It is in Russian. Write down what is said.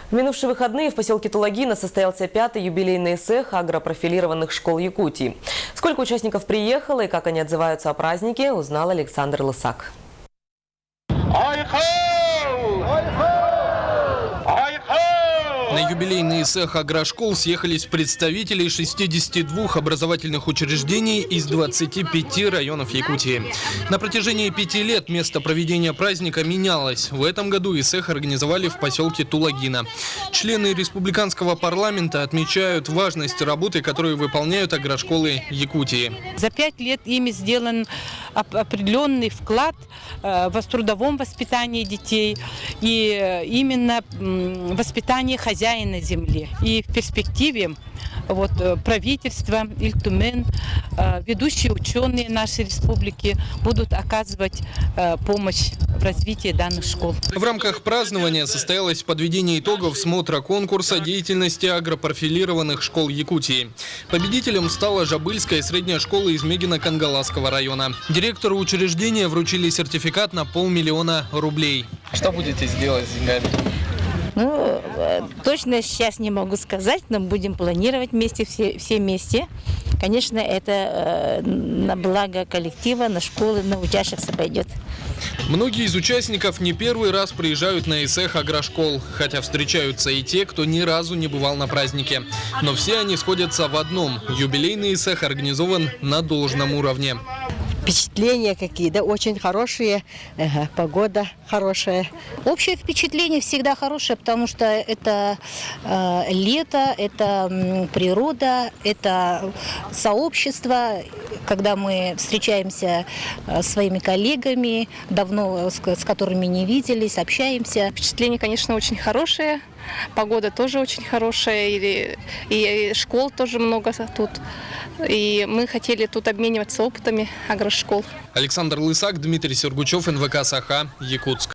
В минувшие выходные в поселке Тулагина состоялся 5-й юбилейный цех агропрофилированных школ Якутии. Сколько участников приехало и как они отзываются о празднике, узнал Александр Лысак. На юбилейный цех агрошкол съехались представители 62 образовательных учреждений из 25 районов Якутии. На протяжении 5 лет место проведения праздника менялось. В этом году и цех организовали в поселке Тулагина. Члены республиканского парламента отмечают важность работы, которую выполняют агрошколы Якутии. За 5 лет ими сделан определенный вклад в трудовом воспитании детей и именно воспитание хозяина земли. И в перспективе правительство, Ильтумен, ведущие ученые нашей республики будут оказывать помощь в развитии данных школ. В рамках празднования состоялось подведение итогов смотра конкурса деятельности агропрофилированных школ Якутии. Победителем стала Жабыльская средняя школа из Мегино-Кангаласского района. Директору учреждения вручили сертификат на 500 000 рублей. Что будете делать с деньгами? Ну, точно сейчас не могу сказать, но будем планировать вместе, все вместе. Конечно, это на благо коллектива, на школы, на учащихся пойдет. Многие из участников не первый раз приезжают на цех агрошкол, хотя встречаются и те, кто ни разу не бывал на празднике. Но все они сходятся в одном – юбилейный цех организован на должном уровне. Впечатления какие, да, очень хорошие, погода хорошая. Общее впечатление всегда хорошее, потому что это лето, это природа, это сообщество. Когда мы встречаемся с своими коллегами, давно с которыми не виделись, общаемся. Впечатление, конечно, очень хорошее. Погода тоже очень хорошая, и школ тоже много тут. И мы хотели тут обмениваться опытами агрошкол. Александр Лысак, Дмитрий Сергучев, НВК «Саха», Якутск.